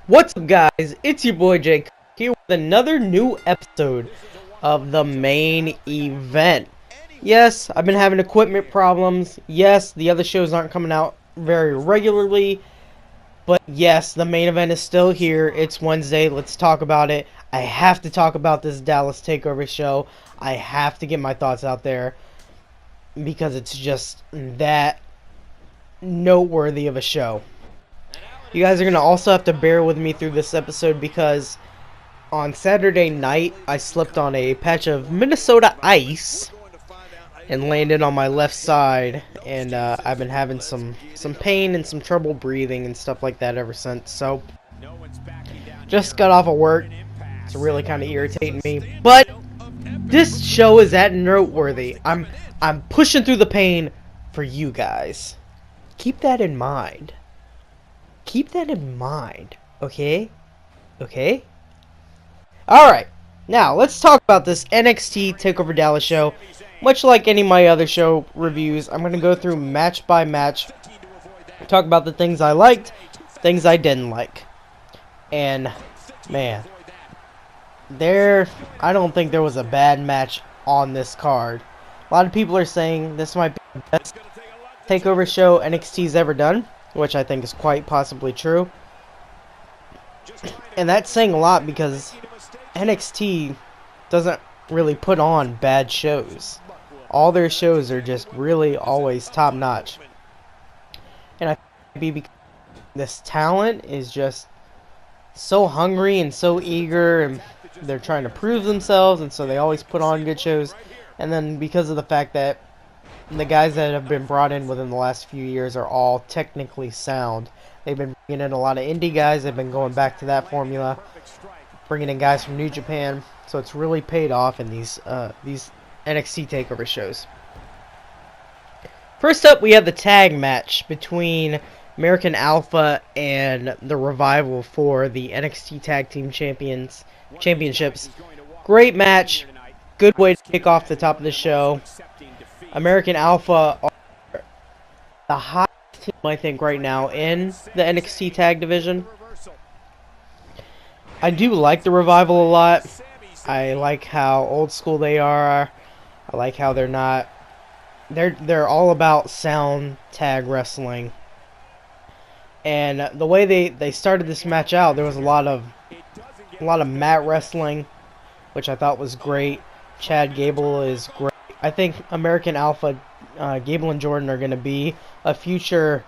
What's up, guys? It's your boy Jake here with another new episode of the main event. Yes, I've been having equipment problems. Yes, the other shows aren't coming out very regularly. But yes, the main event is still here. It's Wednesday. Let's talk about it. I have to talk about this Dallas Takeover show. I have to get my thoughts out there because it's just that noteworthy of a show. You guys are going to also have to bear with me through this episode because on Saturday night I slipped on a patch of Minnesota ice and landed on my left side, and I've been having some pain and some trouble breathing and stuff like that ever since. So just got off of work. It's really kind of irritating me, but this show is that noteworthy. I'm pushing through the pain for you guys. Keep that in mind. Keep that in mind, okay? Okay? Alright, now let's talk about this NXT TakeOver Dallas show. Much like any of my other show reviews, I'm going to go through match by match, talk about the things I liked, things I didn't like. And, man, I don't think there was a bad match on this card. A lot of people are saying this might be the best TakeOver show NXT's ever done, which I think is quite possibly true. And that's saying a lot because NXT doesn't really put on bad shows. All their shows are just really always top notch. And I think because this talent is just so hungry and so eager, and they're trying to prove themselves, and so they always put on good shows. And then because of the fact that the guys that have been brought in within the last few years are all technically sound. They've been bringing in a lot of indie guys. They've been going back to that formula, bringing in guys from New Japan. So it's really paid off in these NXT TakeOver shows. First up, we have the tag match between American Alpha and the Revival for the NXT Tag Team Championships. Great match. Good way to kick off the top of the show. American Alpha are the hottest team, I think, right now in the NXT Tag Division. I do like the Revival a lot. I like how old school they are. I like how they're not. They're all about sound tag wrestling. And the way they started this match out, there was a lot of mat wrestling, which I thought was great. Chad Gable is great. I think American Alpha, Gable and Jordan are going to be a future,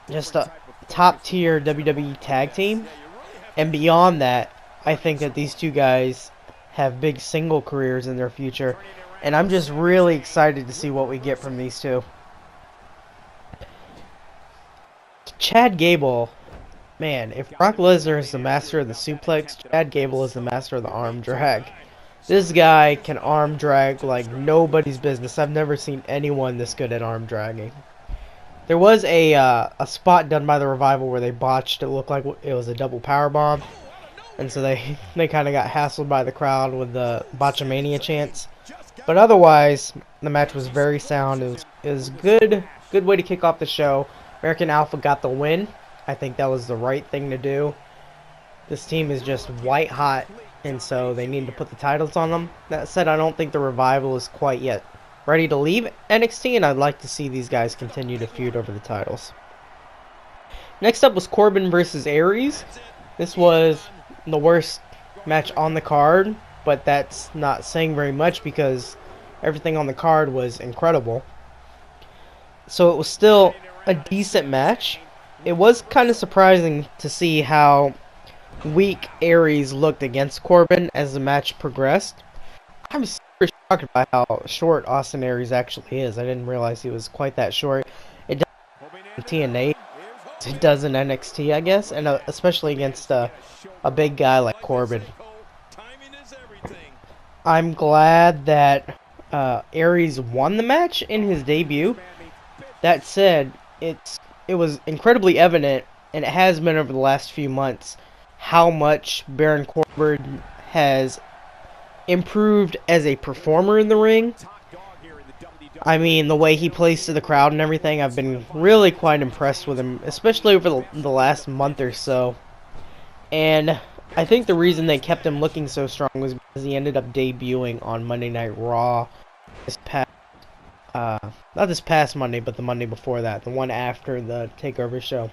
just a top-tier WWE tag team. And beyond that, I think that these two guys have big single careers in their future. And I'm just really excited to see what we get from these two. Chad Gable, man, if Brock Lesnar is the master of the suplex, Chad Gable is the master of the arm drag. This guy can arm drag like nobody's business. I've never seen anyone this good at arm dragging. There was a spot done by the Revival where they botched. It looked like it was a double powerbomb. And so they kind of got hassled by the crowd with the Botchamania chants. But otherwise, the match was very sound. It was good way to kick off the show. American Alpha got the win. I think that was the right thing to do. This team is just white hot, and so they need to put the titles on them. That said, I don't think the Revival is quite yet ready to leave NXT, and I'd like to see these guys continue to feud over the titles. Next up was Corbin versus Aries. This was the worst match on the card, but that's not saying very much because everything on the card was incredible. So it was still a decent match. It was kind of surprising to see how weak Aries looked against Corbin as the match progressed. I'm super shocked by how short Austin Aries actually is. I didn't realize he was quite that short. It does in TNA, it does in NXT, I guess, and especially against a big guy like Corbin. I'm glad that Aries won the match in his debut. That said, it was incredibly evident, and it has been over the last few months, how much Baron Corbin has improved as a performer in the ring. I mean, the way he plays to the crowd and everything, I've been really quite impressed with him, especially over the last month or so. And I think the reason they kept him looking so strong was because he ended up debuting on Monday Night Raw this past, not this past Monday, but the Monday before that, the one after the Takeover show.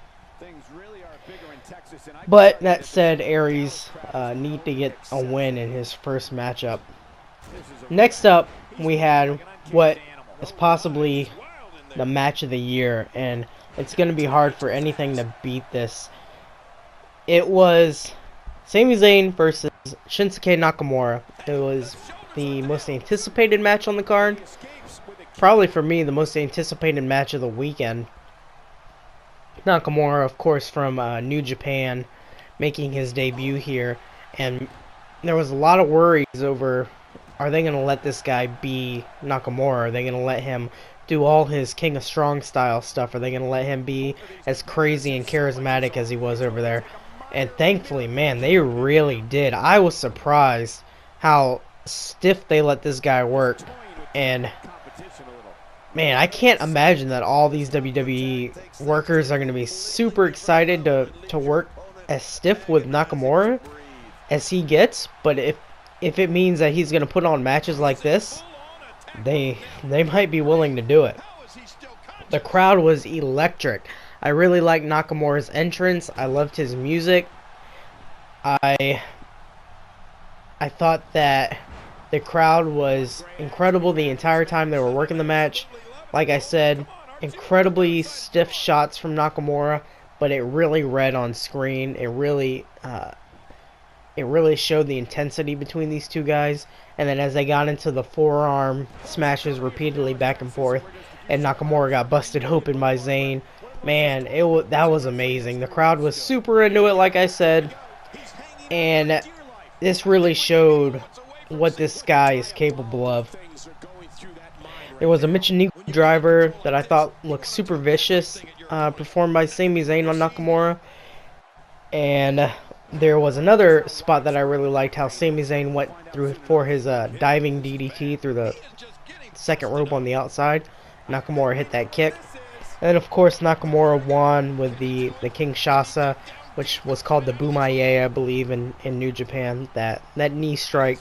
But that said, Aries need to get a win in his first matchup. Next up, we had what is possibly the match of the year, and it's going to be hard for anything to beat this. It was Sami Zayn versus Shinsuke Nakamura. It was the most anticipated match on the card. Probably for me, the most anticipated match of the weekend. Nakamura, of course, from New Japan, making his debut here. And there was a lot of worries over, are they going to let this guy be Nakamura? Are they going to let him do all his King of Strong style stuff? Are they going to let him be as crazy and charismatic as he was over there? And thankfully, man, they really did. I was surprised how stiff they let this guy work. And man, I can't imagine that all these WWE workers are going to be super excited to work as stiff with Nakamura as he gets. But if it means that he's going to put on matches like this, they might be willing to do it. The crowd was electric. I really liked Nakamura's entrance. I loved his music. I thought that the crowd was incredible the entire time they were working the match. Like I said, incredibly stiff shots from Nakamura, but it really read on screen. It really showed the intensity between these two guys. And then as they got into the forearm smashes repeatedly back and forth, and Nakamura got busted open by Zayn, man, that was amazing. The crowd was super into it, like I said, and this really showed what this guy is capable of. There was a Michinoku driver that I thought looked super vicious, performed by Sami Zayn on Nakamura. And there was another spot that I really liked, how Sami Zayn went through for his diving DDT through the second rope on the outside. Nakamura hit that kick. And then, of course, Nakamura won with the Kinshasa, which was called the Bumaye, I believe, in New Japan, that knee strike.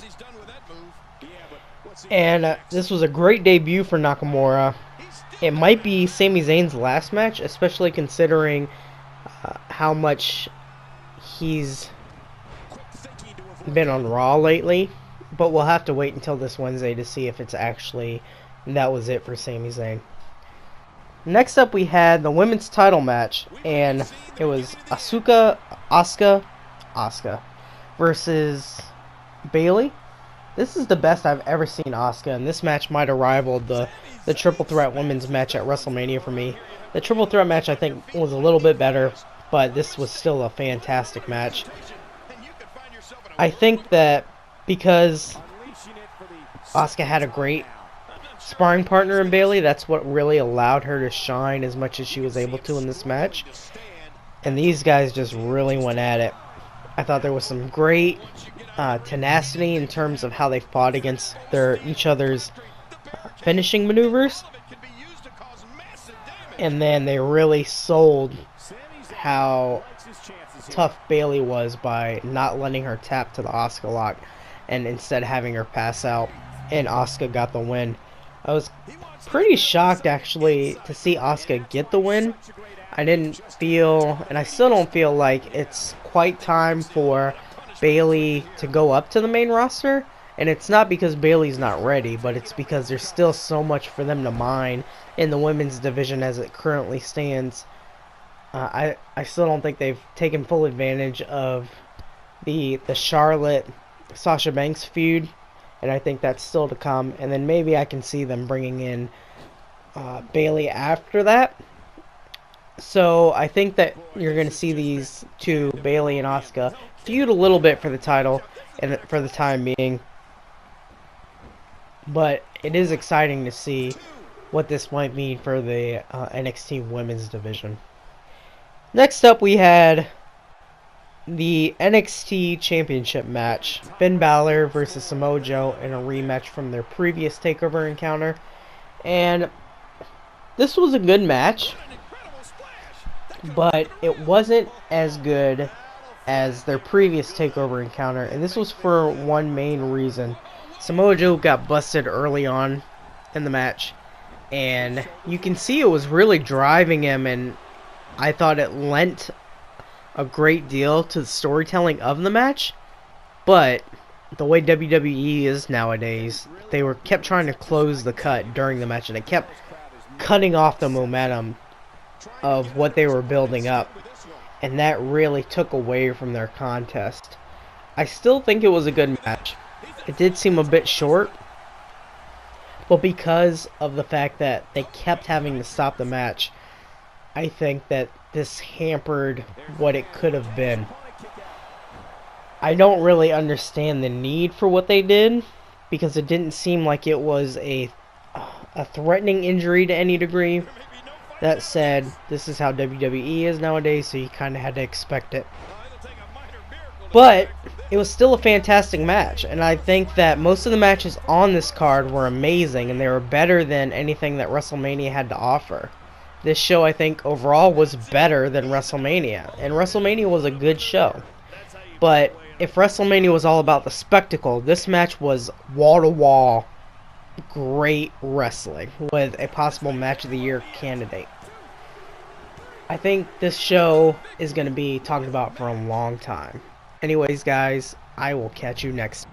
And this was a great debut for Nakamura. It might be Sami Zayn's last match, especially considering how much he's been on Raw lately. But we'll have to wait until this Wednesday to see if it's actually that was it for Sami Zayn. Next up, we had the women's title match, and it was Asuka versus Bayley. This is the best I've ever seen Asuka, and this match might have rivaled the Triple Threat women's match at WrestleMania for me. The Triple Threat match, I think, was a little bit better, but this was still a fantastic match. I think that because Asuka had a great sparring partner in Bayley, that's what really allowed her to shine as much as she was able to in this match. And these guys just really went at it. I thought there was some great tenacity in terms of how they fought against each other's finishing maneuvers. And then they really sold how tough Bayley was by not letting her tap to the Asuka lock and instead having her pass out, and Asuka got the win. I was pretty shocked actually to see Asuka get the win. I didn't feel, and I still don't feel like it's quite time for Bayley to go up to the main roster. And it's not because Bayley's not ready, but it's because there's still so much for them to mine in the women's division as it currently stands. I still don't think they've taken full advantage of the Charlotte Sasha Banks feud, and I think that's still to come. And then maybe I can see them bringing in Bayley after that. So I think that you're going to see these two, Bayley and Asuka, feud a little bit for the title and for the time being. But it is exciting to see what this might mean for the NXT women's division. Next up, we had the NXT Championship match. Finn Balor versus Samoa Joe in a rematch from their previous TakeOver encounter. And this was a good match, but it wasn't as good as their previous Takeover encounter, and this was for one main reason. Samoa Joe got busted early on in the match, and you can see it was really driving him, and I thought it lent a great deal to the storytelling of the match. But the way WWE is nowadays, they kept trying to close the cut during the match, and it kept cutting off the momentum of what they were building up, and that really took away from their contest. I still think it was a good match. It did seem a bit short, but because of the fact that they kept having to stop the match, I think that this hampered what it could have been. I don't really understand the need for what they did, because it didn't seem like it was a threatening injury to any degree. That said, this is how WWE is nowadays, so you kind of had to expect it. But it was still a fantastic match, and I think that most of the matches on this card were amazing, and they were better than anything that WrestleMania had to offer. This show, I think, overall was better than WrestleMania, and WrestleMania was a good show. But if WrestleMania was all about the spectacle, this match was wall-to-wall great wrestling with a possible match of the year candidate. I think this show is going to be talked about for a long time. Anyways, guys, I will catch you next.